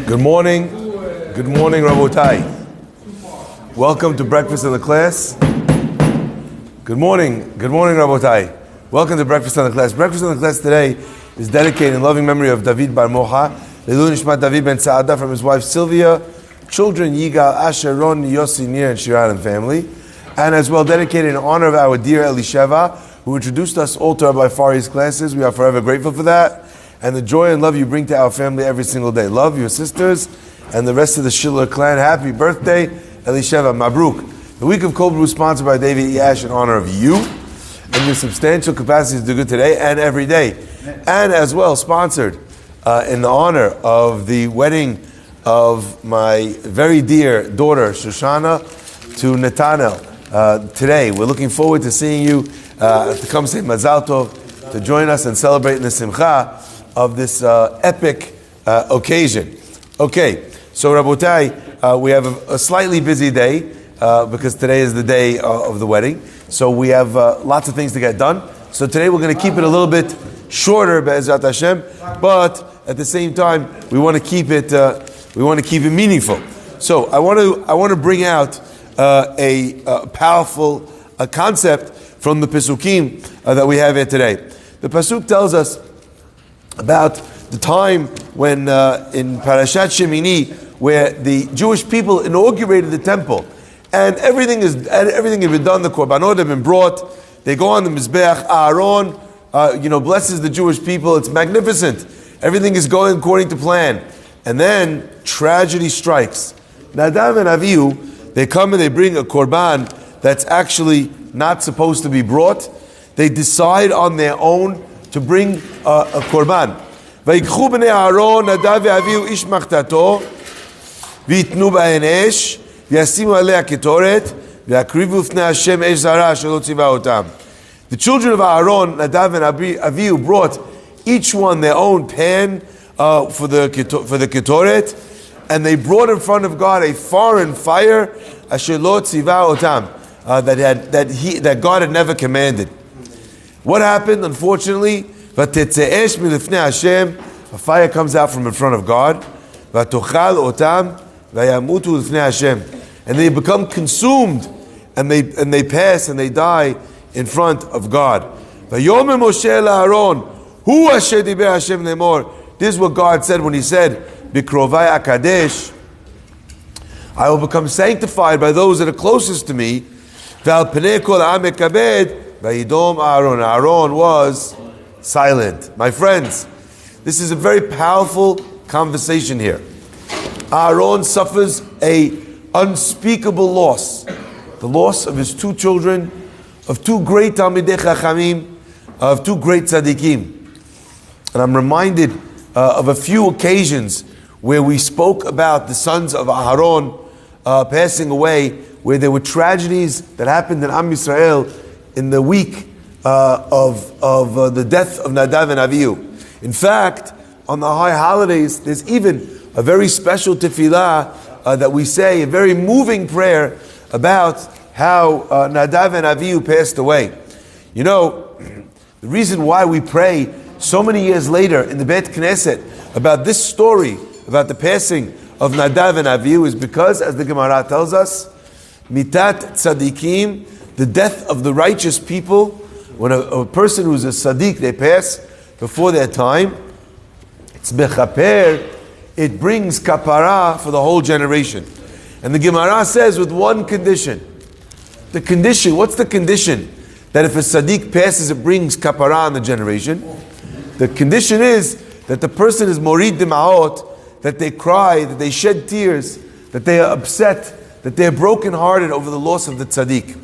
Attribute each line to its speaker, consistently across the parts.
Speaker 1: Good morning. Good morning, Rabotai. Welcome to breakfast in the class. Good morning. Good morning, Rabotai. Welcome to breakfast in the class. Breakfast in the class today is dedicated in loving memory of David Bar Mocha, Leilu Nishmat David Ben Saada, from his wife Sylvia, children Yigal, Asher, Ron, Yossi, Nir, and Shiran and family, and as well dedicated in honor of our dear Elisheva, who introduced us all to Rabbi Farhi's classes. We are forever grateful for that, and the joy and love you bring to our family every single day. Love your sisters and the rest of the Schiller clan. Happy birthday, Elisheva. Mabruk. The week of Kol Bru sponsored by David E. Ash in honor of you and your substantial capacity to do good today and every day. And as well sponsored in the honor of the wedding of my very dear daughter, Shoshana, to Netanel today. We're looking forward to seeing you to come say Mazal Tov, to join us and celebrate in the Simcha of this epic occasion. Okay, so Rabotai, we have a slightly busy day because today is the day of the wedding. So we have lots of things to get done. So today we're going to keep it a little bit shorter, Be'ezrat Hashem, but at the same time we want to keep it meaningful. So I want to bring out a powerful concept from the Pesukim that we have here today. The Pasuk tells us about the time when in Parashat Shmini, where the Jewish people inaugurated the temple, and everything had been done. The korbanot have been brought. They go on the mizbeach. Aaron, blesses the Jewish people. It's magnificent. Everything is going according to plan. And then tragedy strikes. Nadav and Avihu, they come and they bring a korban that's actually not supposed to be brought. They decide on their own to bring a korban. Vayikchu bnei Aaron, Nadav ve'Avihu ish machtato, v'yitnu b'hen esh, v'yasimu alei ketoret, v'yakrivu fnei Hashem esh zara shelo tziva otam. The children of Aaron, Nadav and Avihu, brought each one their own pan for the ketoret, and they brought in front of God a foreign fire, asher lo tziva otam, that God had never commanded. What happened? Unfortunately, a fire comes out from in front of God, and they become consumed, and they pass and they die in front of God. This is what God said when He said, "Bikrovai akadesh, I will become sanctified by those that are closest to me." Aaron was silent. My friends, this is a very powerful conversation here. Aaron suffers a unspeakable loss. The loss of his two children, of two great Talmidei Chachamim, of two great tzaddikim. And I'm reminded of a few occasions where we spoke about the sons of Aaron passing away, where there were tragedies that happened in Am Yisrael in the week of the death of Nadav and Avihu. In fact, on the high holidays, there's even a very special tefillah that we say, a very moving prayer about how Nadav and Avihu passed away. You know, the reason why we pray so many years later in the Beit Knesset about this story, about the passing of Nadav and Avihu, is because, as the Gemara tells us, mitat tzadikim, the death of the righteous people, when a person who's a tzaddik, they pass before their time, it's bechaper, it brings kapara for the whole generation. And the Gemara says with one condition. The condition, what's the condition? That if a tzaddik passes, it brings kapara on the generation. The condition is that the person is morid dema'ot, that they cry, that they shed tears, that they are upset, that they are brokenhearted over the loss of the tzaddik.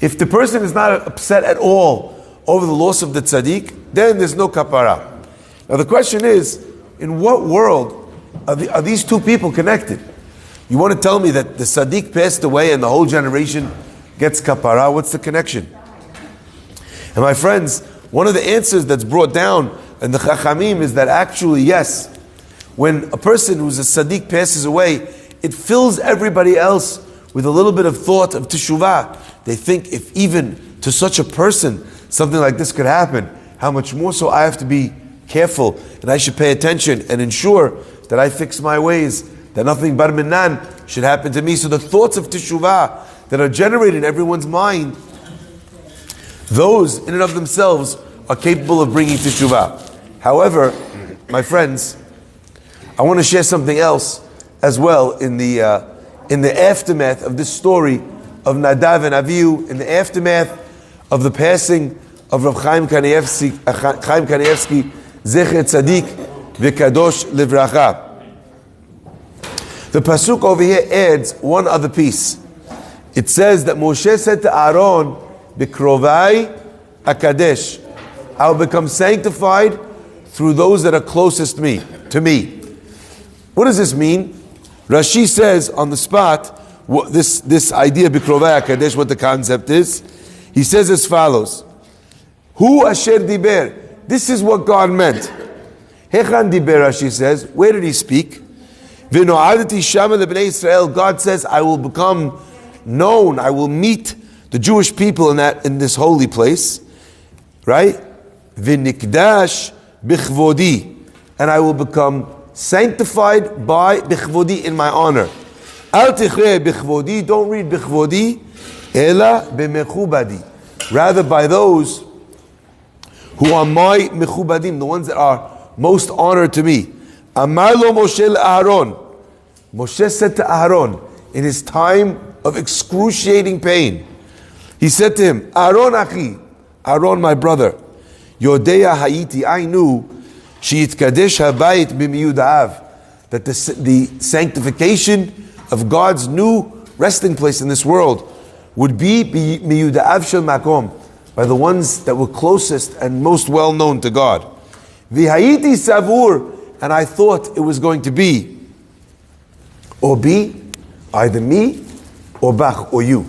Speaker 1: If the person is not upset at all over the loss of the tzaddik, then there's no kapara. Now the question is, in what world are these two people connected? You want to tell me that the tzaddik passed away and the whole generation gets kapara? What's the connection? And my friends, one of the answers that's brought down in the Chachamim is that actually, yes, when a person who's a tzaddik passes away, it fills everybody else with a little bit of thought of teshuvah. They think if even to such a person something like this could happen, how much more so I have to be careful and I should pay attention and ensure that I fix my ways, that nothing bar minan should happen to me. So the thoughts of teshuvah that are generated in everyone's mind, those in and of themselves are capable of bringing teshuvah. However, my friends, I want to share something else as well in the aftermath of this story of Nadav and Avihu, in the aftermath of the passing of Rav Chaim Kanievsky, Zecher Tzadik V'Kadosh Livracha. The pasuk over here adds one other piece. It says that Moshe said to Aaron, B'krovai Akadesh, I will become sanctified through those that are closest to me. What does this mean? Rashi says on the spot, this idea B'krovai Akadesh, what the concept is. He says as follows: Hu asher diber. This is what God meant. Hechan diber, Rashi says. Where did he speak? V'no'adati shama lebnei Israel. God says, I will become known. I will meet the Jewish people in this holy place, right? V'nikdash bichvodi, and I will become sanctified by bichvodi, in my honor. Al tichrei bichvodi. Don't read bichvodi, ela b'mechubadi. Rather by those who are my mechubadim, the ones that are most honored to me. Amar lo Moshe Aaron. Moshe said to Aaron in his time of excruciating pain, he said to him, Aaron achi, Aaron my brother, Yodeya Haiti, I knew, Sheitkadesh habayit b'miyudav, that the sanctification of God's new resting place in this world would be miyudav shel makom, by the ones that were closest and most well known to God. V'hayiti savur, and I thought it was going to be either me or Bach or you.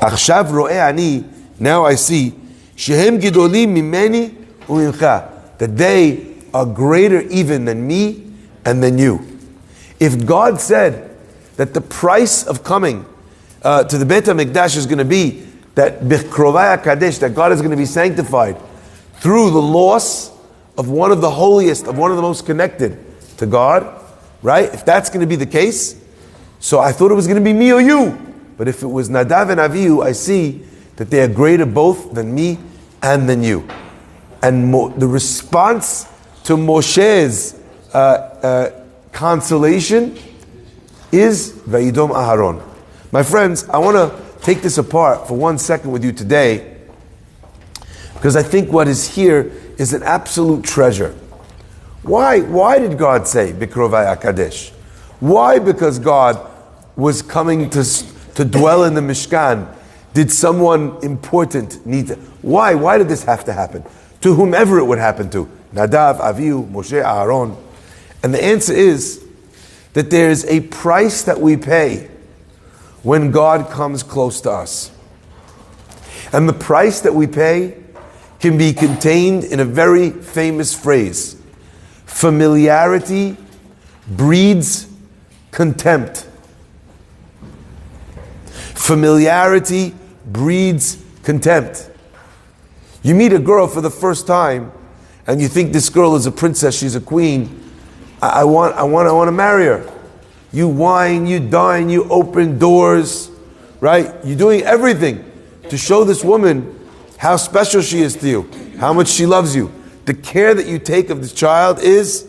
Speaker 1: Achshav ro'eh ani, now I see, shehem gidolim mimeni u'mimcha, that they are greater even than me and than you. If God said that the price of coming to the Beit HaMikdash is going to be that B'krovai HaKadesh, that God is going to be sanctified through the loss of one of the holiest, of one of the most connected to God, right? If that's going to be the case, so I thought it was going to be me or you. But if it was Nadav and Avihu, I see that they are greater both than me and than you. And the response to Moshe's consolation is Vayidom Aharon. My friends, I want to take this apart for 1 second with you today, because I think what is here is an absolute treasure. Why did God say B'krovai HaKadesh? Why? Because God was coming to dwell in the Mishkan. Did someone important need to? Why did this have to happen? To whomever it would happen to. Nadav, Avihu, Moshe, Aaron. And the answer is that there is a price that we pay when God comes close to us. And the price that we pay can be contained in a very famous phrase. Familiarity breeds contempt. Familiarity breeds contempt. You meet a girl for the first time and you think this girl is a princess, she's a queen. I want to marry her. You whine, you dine, you open doors, right? You're doing everything to show this woman how special she is to you, how much she loves you. The care that you take of this child is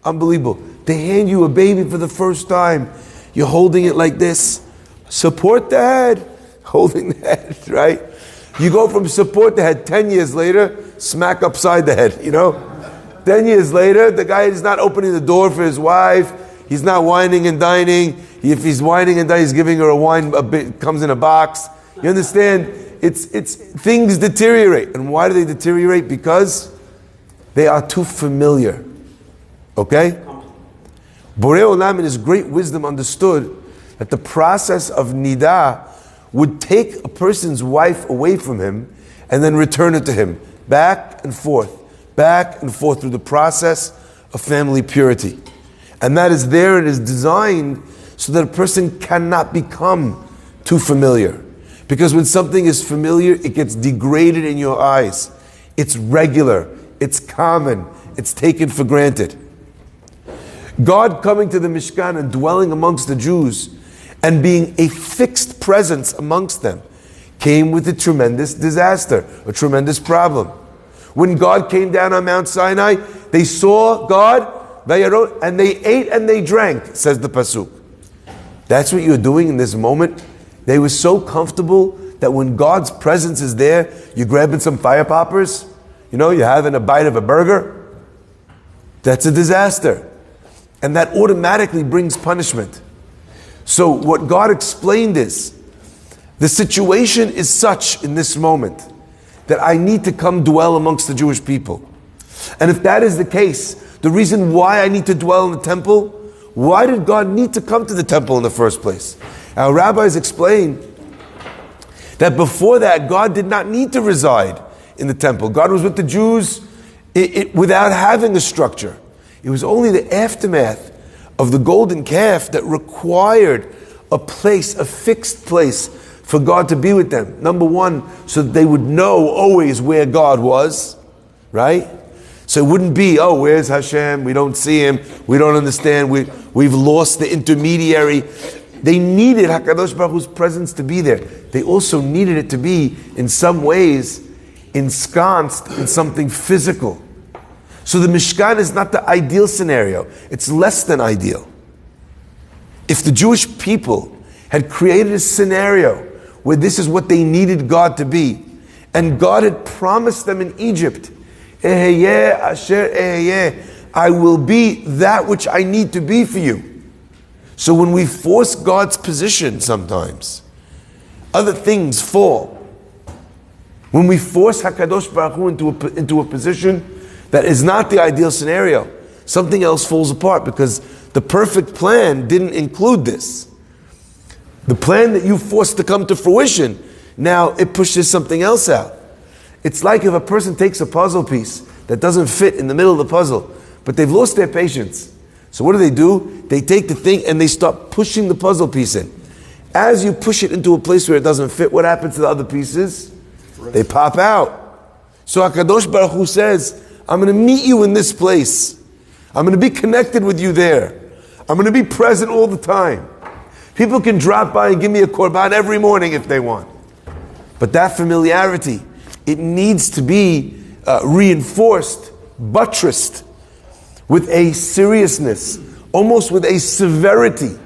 Speaker 1: unbelievable. They hand you a baby for the first time. You're holding it like this. Support the head. Holding the head, right? You go from support the head, 10 years later, smack upside the head, 10 years later, the guy is not opening the door for his wife. He's not whining and dining. If he's whining and dining, he's giving her a wine, comes in a box. You understand? It's things deteriorate. And why do they deteriorate? Because they are too familiar. Okay? Borei Olam in his great wisdom understood that the process of nidah would take a person's wife away from him and then return it to him. Back and forth through the process of family purity. And that is there, it is designed so that a person cannot become too familiar. Because when something is familiar, it gets degraded in your eyes. It's regular, it's common, it's taken for granted. God coming to the Mishkan and dwelling amongst the Jews and being a fixed presence amongst them came with a tremendous disaster, a tremendous problem. When God came down on Mount Sinai, they saw God, and they ate and they drank, says the Pasuk. That's what you're doing in this moment. They were so comfortable that when God's presence is there, you're grabbing some fire poppers, you're having a bite of a burger. That's a disaster. And that automatically brings punishment. So what God explained is, the situation is such in this moment that I need to come dwell amongst the Jewish people. And if that is the case, the reason why I need to dwell in the temple, why did God need to come to the temple in the first place? Our rabbis explain that before that, God did not need to reside in the temple. God was with the Jews without having a structure. It was only the aftermath of the golden calf that required a place, a fixed place for God to be with them. Number one, so that they would know always where God was, right? So it wouldn't be, where's Hashem? We don't see Him. We don't understand. We've lost the intermediary. They needed HaKadosh Baruch Hu's presence to be there. They also needed it to be, in some ways, ensconced in something physical. So the Mishkan is not the ideal scenario. It's less than ideal. If the Jewish people had created a scenario where this is what they needed God to be, and God had promised them in Egypt, Eheyeh asher eheyeh, I will be that which I need to be for you. So when we force God's position sometimes, other things fall. When we force HaKadosh Baruch Hu into a position that is not the ideal scenario, something else falls apart because the perfect plan didn't include this. The plan that you forced to come to fruition, now it pushes something else out. It's like if a person takes a puzzle piece that doesn't fit in the middle of the puzzle, but they've lost their patience. So what do? They take the thing and they start pushing the puzzle piece in. As you push it into a place where it doesn't fit, what happens to the other pieces? They pop out. So HaKadosh Baruch Hu says, I'm going to meet you in this place. I'm going to be connected with you there. I'm going to be present all the time. People can drop by and give me a korban every morning if they want. But that familiarity, it needs to be reinforced, buttressed with a seriousness, almost with a severity,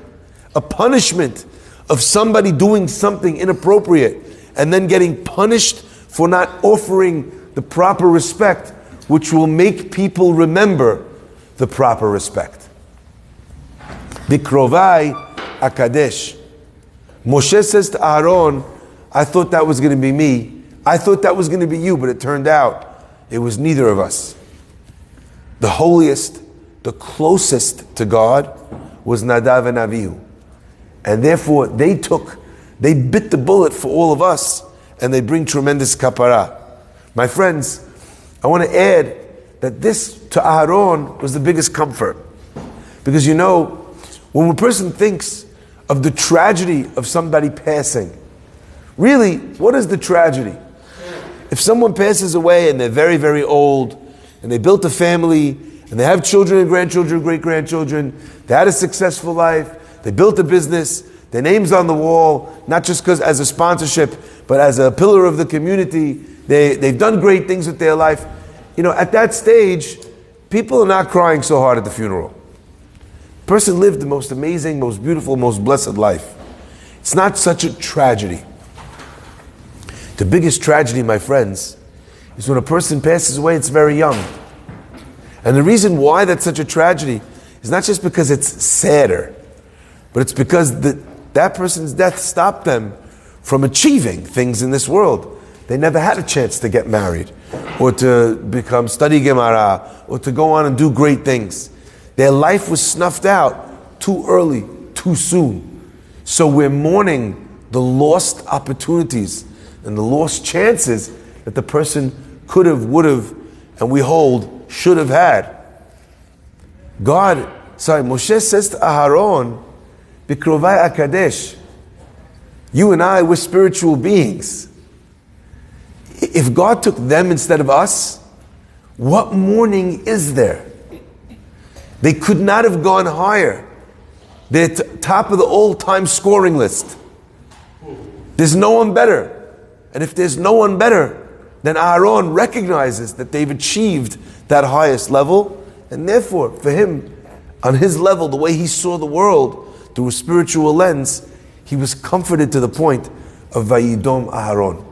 Speaker 1: a punishment of somebody doing something inappropriate and then getting punished for not offering the proper respect, which will make people remember the proper respect. Bikrovai Akadesh. Moshe says to Aaron, I thought that was going to be me. I thought that was going to be you, but it turned out it was neither of us. The holiest, the closest to God was Nadav and Avihu. And therefore they bit the bullet for all of us, and they bring tremendous kapara. My friends, I want to add that this to Aaron was the biggest comfort. Because when a person thinks of the tragedy of somebody passing, really, what is the tragedy? If someone passes away and they're very, very old, and they built a family, and they have children and grandchildren, great-grandchildren, they had a successful life, they built a business, their name's on the wall, not just because as a sponsorship, but as a pillar of the community, they've done great things with their life. At that stage, people are not crying so hard at the funeral. The person lived the most amazing, most beautiful, most blessed life. It's not such a tragedy. The biggest tragedy, my friends, is when a person passes away, it's very young. And the reason why that's such a tragedy is not just because it's sadder, but it's because that person's death stopped them from achieving things in this world. They never had a chance to get married, or to study Gemara, or to go on and do great things. Their life was snuffed out too early, too soon. So we're mourning the lost opportunities and the lost chances that the person could have, would have, and we hold, should have had. Moshe says to Aharon, Bikrovai Akadesh, you and I, we're spiritual beings. If God took them instead of us, what mourning is there? They could not have gone higher. They're top of the all-time scoring list. There's no one better. And if there's no one better, then Aaron recognizes that they've achieved that highest level, and therefore, for him, on his level, the way he saw the world through a spiritual lens, he was comforted to the point of Vayidom Aaron.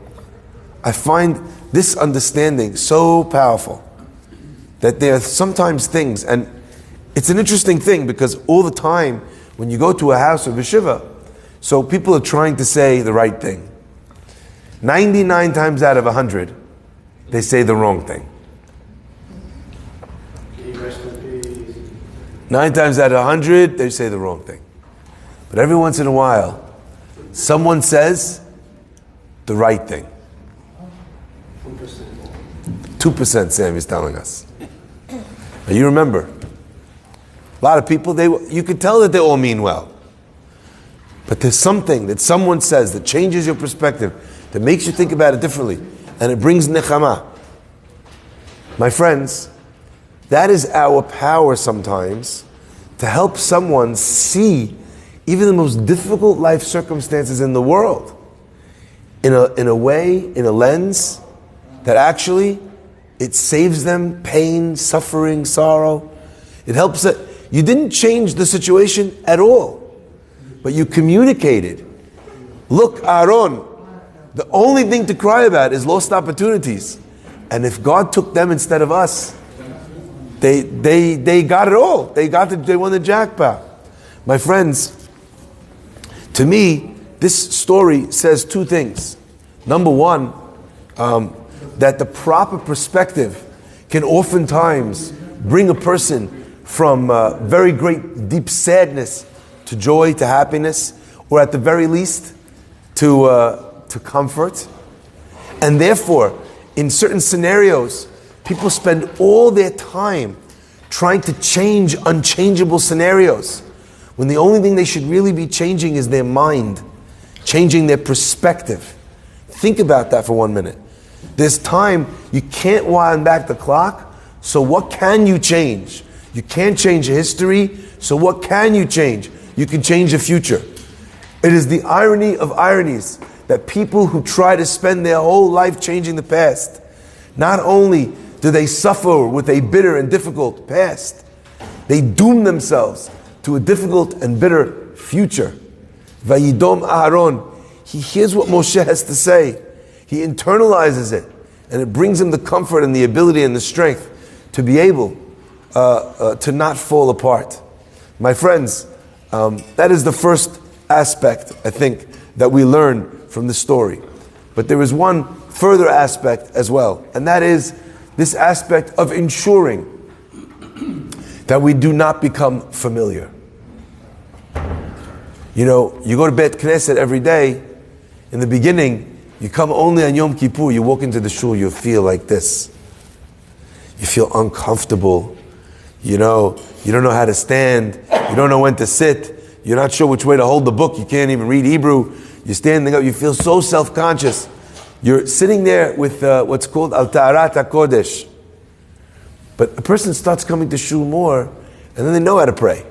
Speaker 1: I find this understanding so powerful that there are sometimes things, and it's an interesting thing because all the time when you go to a house of yeshiva, so people are trying to say the right thing. 99 times out of 100, they say the wrong thing. 9 times out of 100, they say the wrong thing. But every once in a while, someone says the right thing. 2%, Sam is telling us. Now you remember, a lot of people, you can tell that they all mean well. But there's something that someone says that changes your perspective, that makes you think about it differently, and it brings nechama. My friends, that is our power sometimes to help someone see even the most difficult life circumstances in the world in a way, in a lens that actually it saves them pain, suffering, sorrow. It helps that you didn't change the situation at all, but you communicated. Look, Aaron, the only thing to cry about is lost opportunities. And if God took them instead of us, they got it all. They won the jackpot. My friends, to me, this story says two things. Number one, that the proper perspective can oftentimes bring a person from very great deep sadness to joy, to happiness, or at the very least to comfort. And therefore, in certain scenarios, people spend all their time trying to change unchangeable scenarios, when the only thing they should really be changing is their mind, changing their perspective. Think about that for 1 minute. There's time, you can't wind back the clock, so what can you change? You can't change history, so what can you change? You can change the future. It is the irony of ironies that people who try to spend their whole life changing the past, not only do they suffer with a bitter and difficult past, they doom themselves to a difficult and bitter future. Vayidom Aaron, he hears what Moshe has to say. He internalizes it, and it brings him the comfort and the ability and the strength to be able to not fall apart. My friends, that is the first aspect, I think, that we learn from the story. But there is one further aspect as well, and that is this aspect of ensuring that we do not become familiar. You know, you go to Bet Knesset every day. In the beginning, you come only on Yom Kippur, you walk into the shul, you feel like this. You feel uncomfortable. You know, you don't know how to stand. You don't know when to sit. You're not sure which way to hold the book. You can't even read Hebrew. You're standing up. You feel so self-conscious. You're sitting there with what's called Al Ta'arat HaKodesh. But a person starts coming to shul more, and then they know how to pray.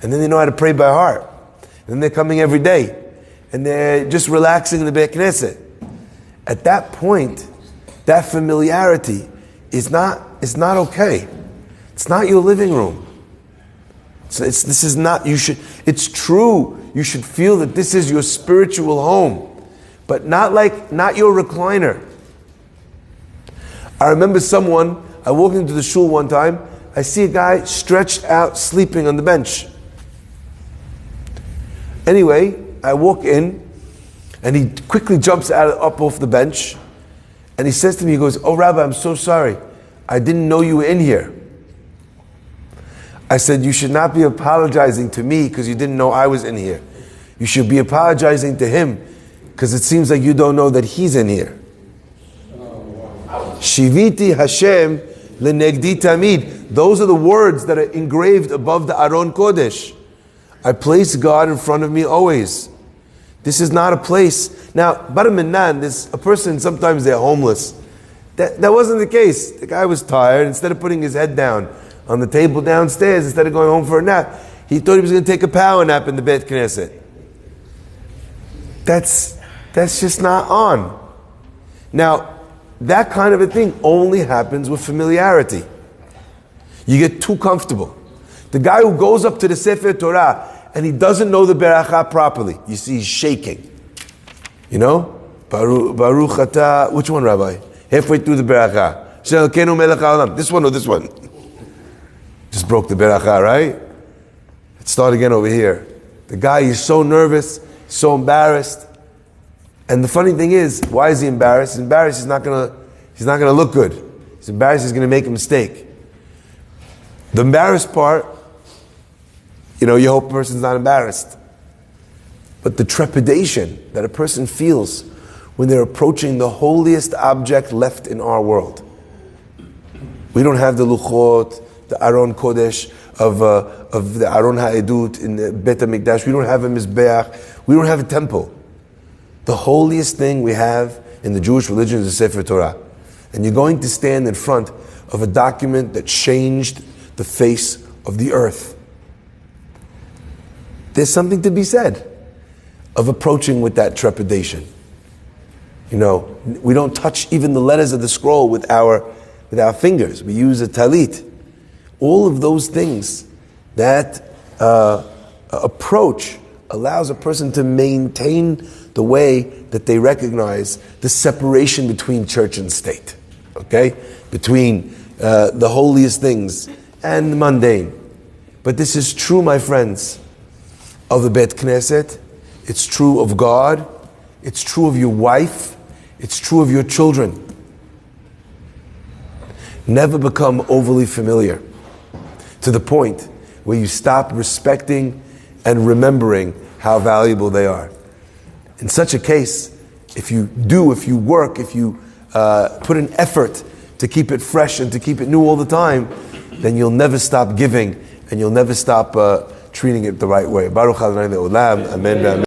Speaker 1: And then they know how to pray by heart. And then they're coming every day. And they're just relaxing in the Beit Knesset. At that point, that familiarity is not okay. It's not your living room. This is not, it's true, you should feel that this is your spiritual home, but not your recliner. I remember I walked into the shul one time, I see a guy stretched out sleeping on the bench. Anyway, I walk in, and he quickly jumps up off the bench, and he says to me, he goes, "Oh Rabbi, I'm so sorry. I didn't know you were in here." I said, "You should not be apologizing to me because you didn't know I was in here. You should be apologizing to him because it seems like you don't know that he's in here." Shiviti Hashem lenegdi tamid. Those are the words that are engraved above the Aron Kodesh. I place God in front of me always. This is not a place. Now, Bar Minan, there's a person, sometimes they're homeless. That wasn't the case. The guy was tired. Instead of putting his head down on the table downstairs instead of going home for a nap. He thought he was going to take a power nap in the Beit Knesset. That's just not on. Now, that kind of a thing only happens with familiarity. You get too comfortable. The guy who goes up to the Sefer Torah and he doesn't know the Beracha properly, you see he's shaking. You know? Baruch Atah, which one, Rabbi? Halfway through the Beracha. Shelkeinu Melech HaOlam. This one or this one? Just broke the Beracha, right? Let's start again over here. The guy is so nervous, so embarrassed. And the funny thing is, why is he embarrassed? He's embarrassed, he's not gonna look good. He's embarrassed, he's gonna make a mistake. The embarrassed part, you hope a person's not embarrassed. But the trepidation that a person feels when they're approaching the holiest object left in our world. We don't have the luchot, the Aron Kodesh of the Aron Ha'edut in the Bet HaMikdash. We don't have a Mizbeach. We don't have a temple. The holiest thing we have in the Jewish religion is the Sefer Torah. And you're going to stand in front of a document that changed the face of the earth. There's something to be said of approaching with that trepidation. We don't touch even the letters of the scroll with our fingers. We use a talit. All of those things, that approach allows a person to maintain the way that they recognize the separation between church and state. Okay? Between the holiest things and the mundane. But this is true, my friends, of the Beit Knesset. It's true of God. It's true of your wife. It's true of your children. Never become overly familiar to the point where you stop respecting and remembering how valuable they are. In such a case, if you work, if you put an effort to keep it fresh and to keep it new all the time, then you'll never stop giving and you'll never stop treating it the right way. Baruch Adonai Le'olam. Amen.